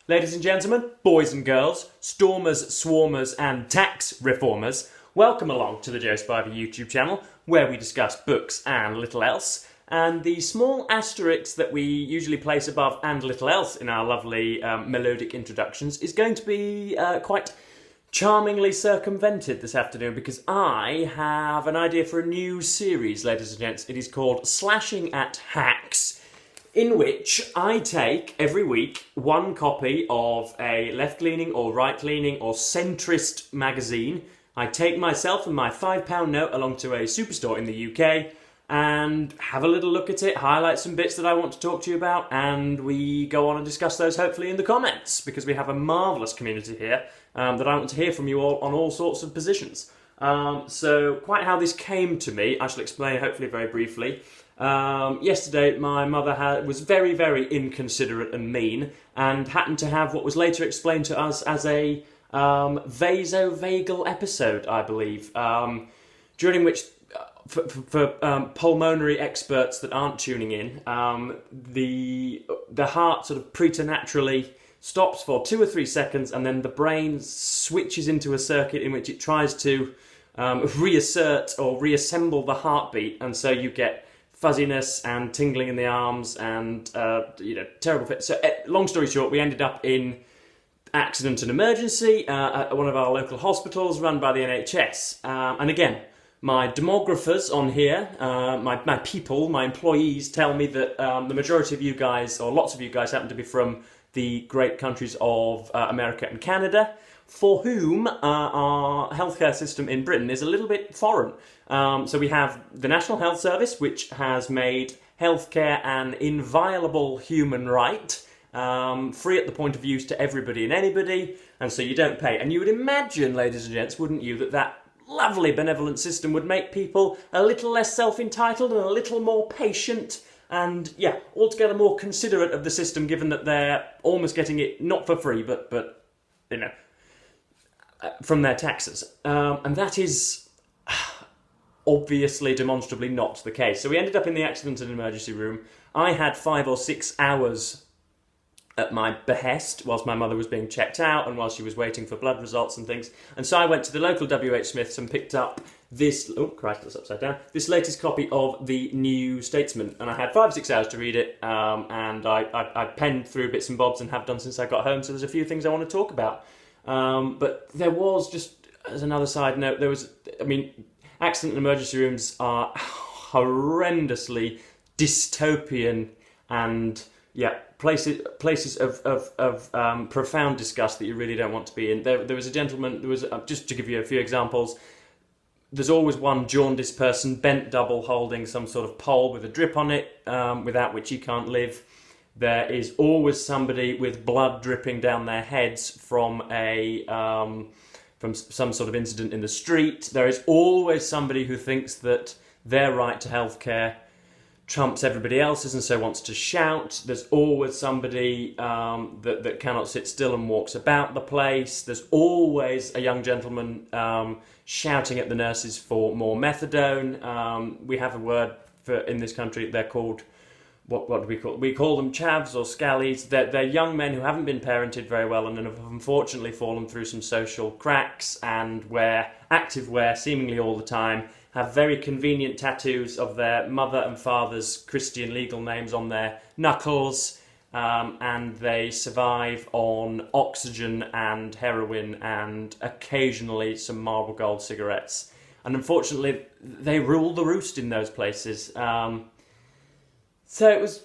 Ladies and gentlemen, boys and girls, stormers, swarmers and tax reformers, welcome along to the Joe Spivey YouTube channel where we discuss books and little else. And the small asterisks that we usually place above and little else in our lovely melodic introductions is going to be quite charmingly circumvented this afternoon because I have an idea for a new series, ladies and gents. It is called Slashing at Hacks, in which I take every week one copy of a left-leaning or right-leaning or centrist magazine. I take myself and my £5 note along to a superstore in the UK and have a little look at it, highlight some bits that I want to talk to you about, and we go on and discuss those hopefully in the comments, because we have a marvellous community here that I want to hear from you all on all sorts of positions. So quite how this came to me, I shall explain hopefully very briefly. Yesterday my mother was very, very inconsiderate and mean, and happened to have what was later explained to us as a vasovagal episode, I believe, during which, for pulmonary experts that aren't tuning in, the heart sort of preternaturally stops for 2 or 3 seconds, and then the brain switches into a circuit in which it tries to reassert or reassemble the heartbeat, and so you get fuzziness and tingling in the arms and terrible fit. So long story short, we ended up in accident and emergency at one of our local hospitals run by the NHS. And again, my demographers on here, my people, my employees tell me that the majority of you guys, or lots of you guys, happen to be from the great countries of America and Canada, for whom our healthcare system in Britain is a little bit foreign. So we have the National Health Service, which has made healthcare an inviolable human right, free at the point of use to everybody and anybody, and so you don't pay. And you would imagine, ladies and gents, wouldn't you, that lovely benevolent system would make people a little less self-entitled and a little more patient and, yeah, altogether more considerate of the system, given that they're almost getting it not for free, but you know, from their taxes. And that is obviously demonstrably not the case. So we ended up in the accident and emergency room. I had 5 or 6 hours at my behest whilst my mother was being checked out and while she was waiting for blood results and things. And so I went to the local WH Smiths and picked up this, oh Christ, that's upside down, this latest copy of the New Statesman. And I had 5 or 6 hours to read it, and I penned through bits and bobs and have done since I got home, so there's a few things I want to talk about. But there was, just as another side note, accident and emergency rooms are horrendously dystopian and, yeah, places of profound disgust that you really don't want to be in. There was a gentleman, just to give you a few examples, there's always one jaundiced person, bent double, holding some sort of pole with a drip on it, without which you can't live. There is always somebody with blood dripping down their heads from some sort of incident in the street. There is always somebody who thinks that their right to healthcare trumps everybody else's and so wants to shout. There's always somebody that cannot sit still and walks about the place. There's always a young gentleman shouting at the nurses for more methadone. We have a word for, in this country, they're called, what do we call? We call them chavs or scallies. They're young men who haven't been parented very well and have unfortunately fallen through some social cracks and wear activewear seemingly all the time, have very convenient tattoos of their mother and father's Christian legal names on their knuckles, and they survive on oxygen and heroin and occasionally some marble gold cigarettes. And unfortunately, they rule the roost in those places. So it was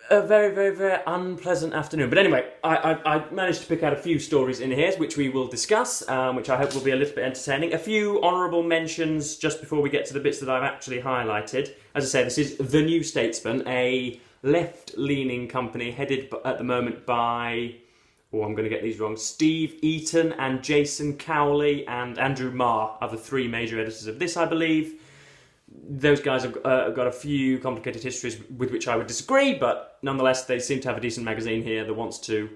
a very, very, very unpleasant afternoon. But anyway, I managed to pick out a few stories in here, which we will discuss, which I hope will be a little bit entertaining. A few honourable mentions just before we get to the bits that I've actually highlighted. As I say, this is The New Statesman, a left-leaning company headed at the moment by, I'm going to get these wrong, Steve Eaton and Jason Cowley and Andrew Marr are the 3 major editors of this, I believe. Those guys have got a few complicated histories with which I would disagree, but nonetheless they seem to have a decent magazine here that wants to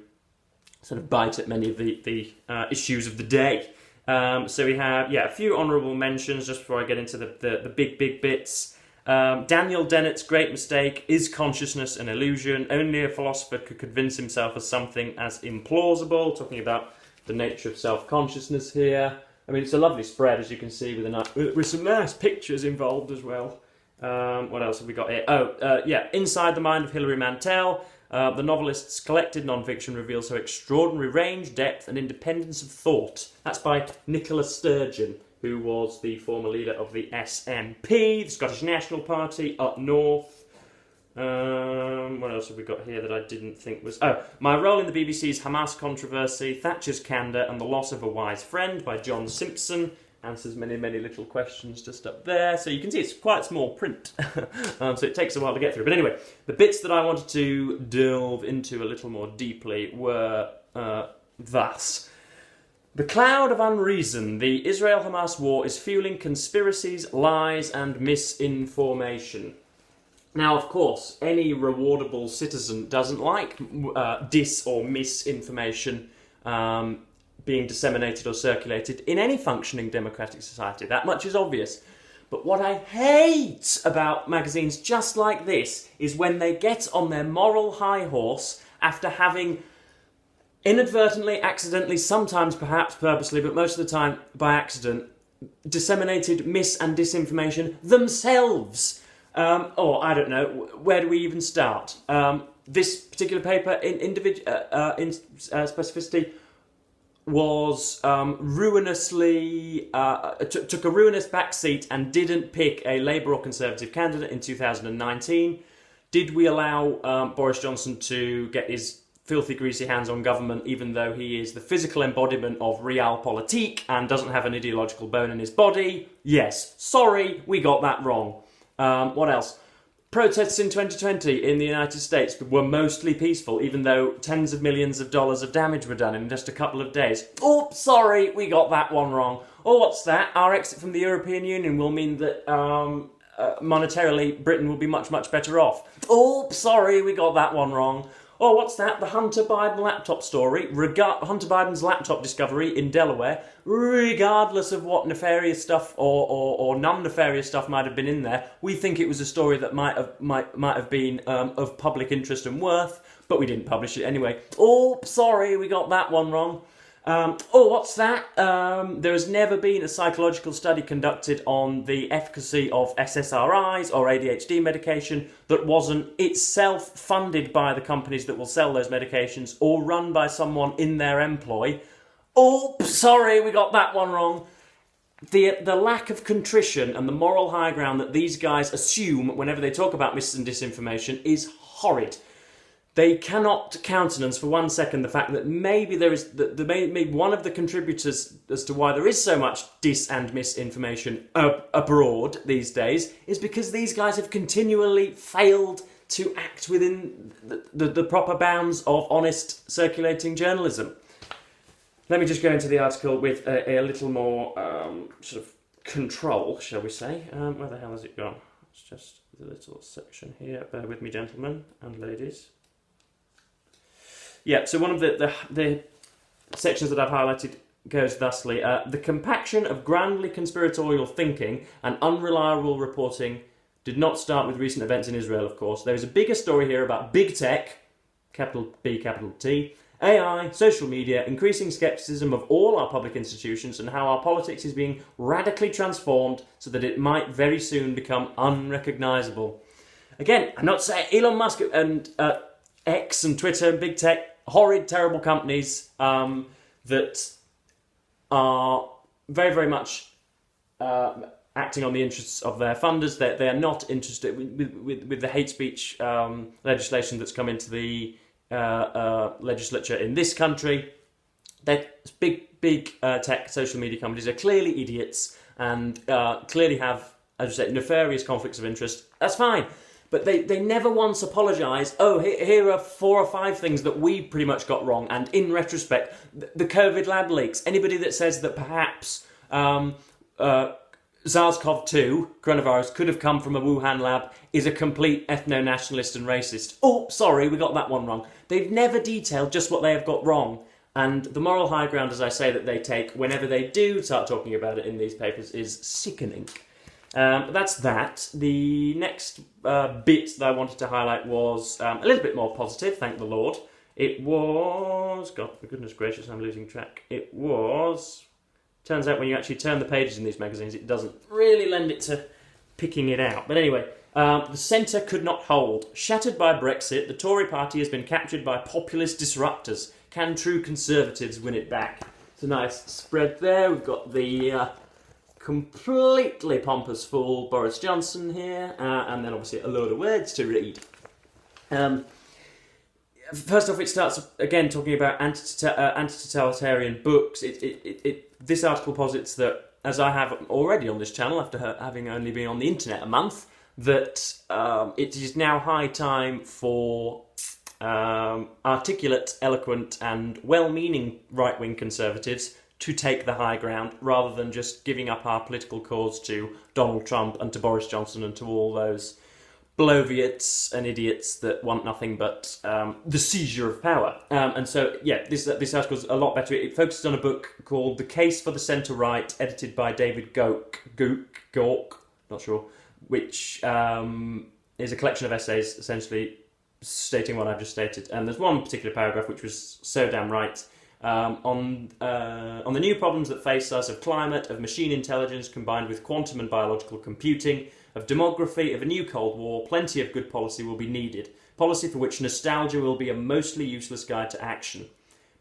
sort of bite at many of the issues of the day. So we have, a few honourable mentions just before I get into the big bits. Daniel Dennett's great mistake: is consciousness an illusion? Only a philosopher could convince himself of something as implausible. Talking about the nature of self-consciousness here. I mean, it's a lovely spread, as you can see, with some nice pictures involved as well. What else have we got here? Inside the Mind of Hilary Mantel. The novelist's collected non-fiction reveals her extraordinary range, depth and independence of thought. That's by Nicola Sturgeon, who was the former leader of the SNP, the Scottish National Party, up north. What else have we got here that I didn't think was... My Role in the BBC's Hamas Controversy, Thatcher's Candour and the Loss of a Wise Friend by John Simpson. Answers many, many little questions just up there. So you can see it's quite small print. So it takes a while to get through. But anyway, the bits that I wanted to delve into a little more deeply were thus. The cloud of unreason. The Israel-Hamas war is fueling conspiracies, lies and misinformation. Now, of course, any rewardable citizen doesn't like dis- or misinformation being disseminated or circulated in any functioning democratic society. That much is obvious. But what I hate about magazines just like this is when they get on their moral high horse after having inadvertently, accidentally, sometimes perhaps purposely, but most of the time by accident, disseminated mis- and disinformation themselves. Or, I don't know, where do we even start? This particular paper in specificity was ruinously... took a ruinous backseat and didn't pick a Labour or Conservative candidate in 2019. Did we allow Boris Johnson to get his filthy, greasy hands on government, even though he is the physical embodiment of realpolitik and doesn't have an ideological bone in his body? Yes. Sorry, we got that wrong. What else? Protests in 2020 in the United States were mostly peaceful, even though tens of millions of dollars of damage were done in just a couple of days. Oh, sorry, we got that one wrong. Oh, what's that? Our exit from the European Union will mean that monetarily Britain will be much, much better off. Oh, sorry, we got that one wrong. Oh, what's that? The Hunter Biden laptop story. Hunter Biden's laptop discovery in Delaware, regardless of what nefarious stuff or non-nefarious stuff might have been in there, we think it was a story that might have been of public interest and worth, but we didn't publish it anyway. Oh, sorry, we got that one wrong. What's that? There has never been a psychological study conducted on the efficacy of SSRIs or ADHD medication that wasn't itself funded by the companies that will sell those medications or run by someone in their employ. Oh, sorry, we got that one wrong. The lack of contrition and the moral high ground that these guys assume whenever they talk about mis- and disinformation is horrid. They cannot countenance for 1 second the fact that maybe maybe one of the contributors as to why there is so much dis- and misinformation abroad these days is because these guys have continually failed to act within the proper bounds of honest circulating journalism. Let me just go into the article with a little more sort of control, shall we say. Where the hell has it gone? It's just the little section here. Bear with me, gentlemen and ladies. Yeah, so one of the sections that I've highlighted goes thusly. The compaction of grandly conspiratorial thinking and unreliable reporting did not start with recent events in Israel, of course. There is a bigger story here about big tech, capital B, capital T, AI, social media, increasing skepticism of all our public institutions and how our politics is being radically transformed so that it might very soon become unrecognisable. Again, I'm not saying Elon Musk and X and Twitter and big tech, horrid, terrible companies that are very, very much acting on the interests of their funders. They are not interested with the hate speech legislation that's come into the legislature in this country. Big tech social media companies are clearly idiots and clearly have, as you say, nefarious conflicts of interest. That's fine. But they never once apologise. Oh, here are 4 or 5 things that we pretty much got wrong. And in retrospect, the COVID lab leaks. Anybody that says that perhaps SARS-CoV-2, coronavirus, could have come from a Wuhan lab is a complete ethno-nationalist and racist. Oh, sorry, we got that one wrong. They've never detailed just what they have got wrong. And the moral high ground, as I say, that they take whenever they do start talking about it in these papers is sickening. But that's that. The next bit that I wanted to highlight was a little bit more positive, thank the Lord. It was... God, for goodness gracious, I'm losing track. It was... Turns out when you actually turn the pages in these magazines, it doesn't really lend it to picking it out. But anyway, the centre could not hold. Shattered by Brexit, the Tory party has been captured by populist disruptors. Can true Conservatives win it back? It's a nice spread there. We've got the completely pompous fool Boris Johnson here, and then obviously a load of words to read. First off, it starts again talking about anti-totalitarian books. This article posits that, as I have already on this channel, after having only been on the internet a month, that it is now high time for articulate, eloquent, and well-meaning right-wing conservatives to take the high ground, rather than just giving up our political cause to Donald Trump and to Boris Johnson and to all those bloviates and idiots that want nothing but the seizure of power. And so, yeah, this article's a lot better. It focuses on a book called The Case for the Centre-Right, edited by David Gork, not sure, which is a collection of essays, essentially stating what I've just stated. And there's one particular paragraph which was so damn right, on the new problems that face us of climate, of machine intelligence combined with quantum and biological computing, of demography, of a new Cold War. Plenty of good policy will be needed. Policy for which nostalgia will be a mostly useless guide to action.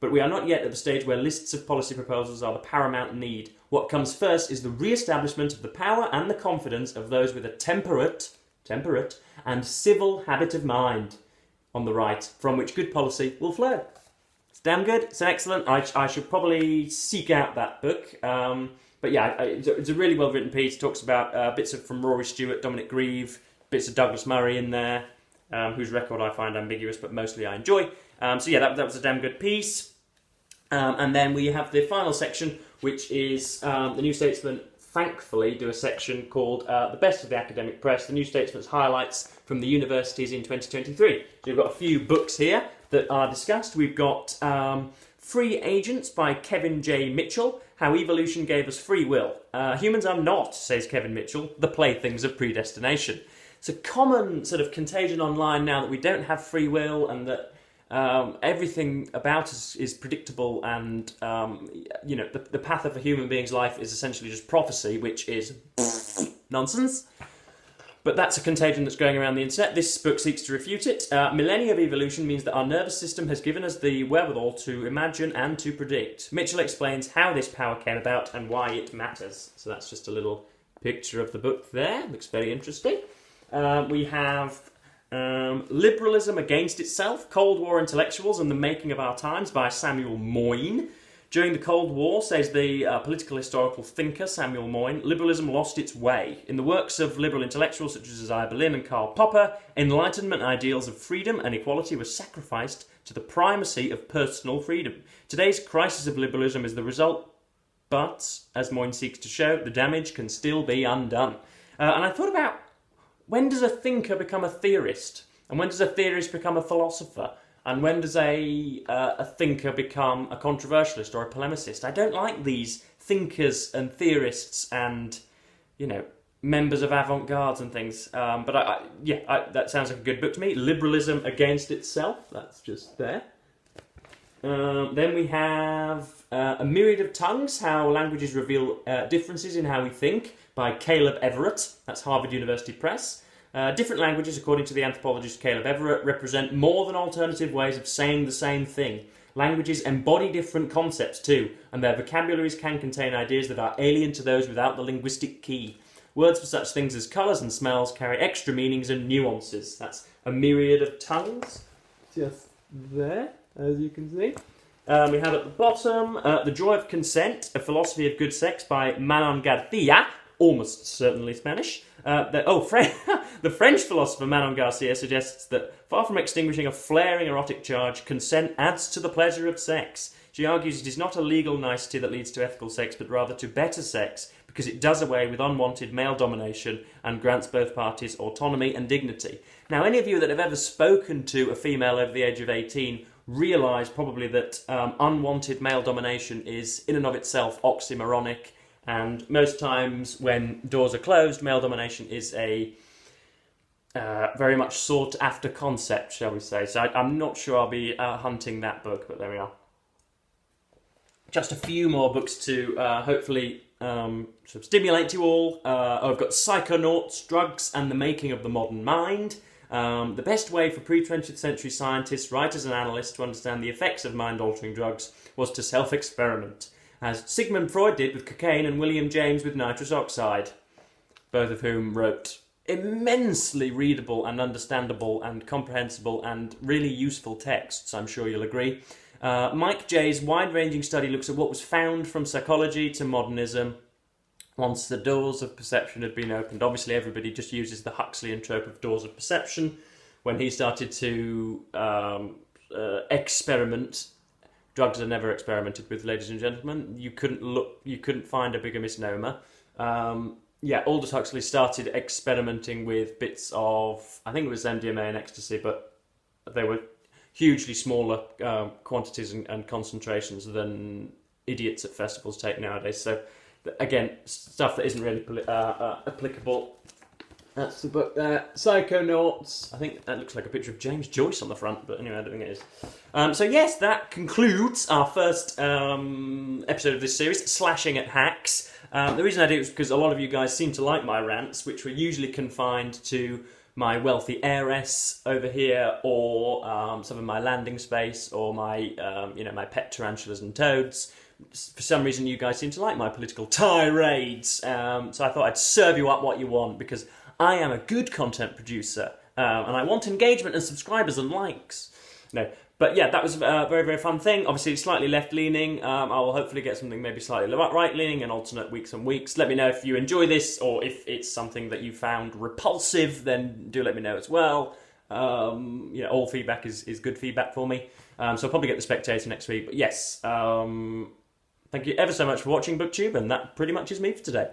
But we are not yet at the stage where lists of policy proposals are the paramount need. What comes first is the re-establishment of the power and the confidence of those with a temperate and civil habit of mind on the right, from which good policy will flow. It's damn good. It's excellent. I should probably seek out that book. But yeah, it's a really well-written piece. It talks about bits from Rory Stewart, Dominic Grieve, bits of Douglas Murray in there, whose record I find ambiguous, but mostly I enjoy. So yeah, that was a damn good piece. And then we have the final section, which is the New Statesman, thankfully, do a section called The Best of the Academic Press, the New Statesman's Highlights from the Universities in 2023. So we've got a few books here that are discussed. We've got Free Agents by Kevin J. Mitchell, How Evolution Gave Us Free Will. Humans are not, says Kevin Mitchell, the playthings of predestination. It's a common sort of contagion online now that we don't have free will and that everything about us is predictable, and the path of a human being's life is essentially just prophecy, which is nonsense. But that's a contagion that's going around the internet. This book seeks to refute it. Millennia of evolution means that our nervous system has given us the wherewithal to imagine and to predict. Mitchell explains how this power came about and why it matters. So that's just a little picture of the book there. Looks very interesting. We have Liberalism Against Itself, Cold War Intellectuals and the Making of Our Times by Samuel Moyne. During the Cold War, says the political historical thinker Samuel Moyne, liberalism lost its way. In the works of liberal intellectuals such as Isaiah Berlin and Karl Popper, Enlightenment ideals of freedom and equality were sacrificed to the primacy of personal freedom. Today's crisis of liberalism is the result, but, as Moyne seeks to show, the damage can still be undone. And I thought about, when does a thinker become a theorist? And when does a theorist become a philosopher? And when does a thinker become a controversialist or a polemicist? I don't like these thinkers and theorists and, members of avant-gardes and things. But that sounds like a good book to me. Liberalism Against Itself. That's just there. Then we have A Myriad of Tongues, How Languages Reveal Differences in How We Think by Caleb Everett. That's Harvard University Press. Different languages, according to the anthropologist Caleb Everett, represent more than alternative ways of saying the same thing. Languages embody different concepts too, and their vocabularies can contain ideas that are alien to those without the linguistic key. Words for such things as colours and smells carry extra meanings and nuances. That's A Myriad of Tongues. Just there, as you can see. We have at the bottom The Joy of Consent, A Philosophy of Good Sex by Manon Garcia, almost certainly Spanish. The French philosopher Manon Garcia suggests that, far from extinguishing a flaring erotic charge, consent adds to the pleasure of sex. She argues it is not a legal nicety that leads to ethical sex, but rather to better sex, because it does away with unwanted male domination and grants both parties autonomy and dignity. Now, any of you that have ever spoken to a female over the age of 18 realise probably that unwanted male domination is, in and of itself, oxymoronic And most times when doors are closed, male domination is a very much sought after concept, shall we say. So I'm not sure I'll be hunting that book, but there we are. Just a few more books to hopefully sort of stimulate you all. I've got Psychonauts, Drugs and the Making of the Modern Mind. The best way for pre-20th century scientists, writers and analysts to understand the effects of mind-altering drugs was to self-experiment, as Sigmund Freud did with cocaine and William James with nitrous oxide, both of whom wrote immensely readable and understandable and comprehensible and really useful texts, I'm sure you'll agree. Mike Jay's wide-ranging study looks at what was found from psychology to modernism once the doors of perception had been opened. Obviously, everybody just uses the Huxleyan trope of doors of perception. When he started to experiment, drugs are never experimented with, ladies and gentlemen. You couldn't find a bigger misnomer. Aldous Huxley started experimenting with bits of, I think it was MDMA and ecstasy, but they were hugely smaller quantities and concentrations than idiots at festivals take nowadays. So, again, stuff that isn't really applicable. That's the book there. Psychonauts. I think that looks like a picture of James Joyce on the front, but anyway, I don't think it is. So yes, that concludes our first episode of this series, Slashing at Hacks. The reason I do it is because a lot of you guys seem to like my rants, which were usually confined to my wealthy heiress over here, or some of my landing space, or my my pet tarantulas and toads. For some reason, you guys seem to like my political tirades, so I thought I'd serve you up what you want, because I am a good content producer, and I want engagement and subscribers and likes. No, but yeah, that was a very, very fun thing. Obviously, slightly left-leaning. I will hopefully get something maybe slightly right-leaning and alternate weeks and weeks. Let me know if you enjoy this, or if it's something that you found repulsive, then do let me know as well. All feedback is good feedback for me. So I'll probably get The Spectator next week. But yes, thank you ever so much for watching BookTube, and that pretty much is me for today.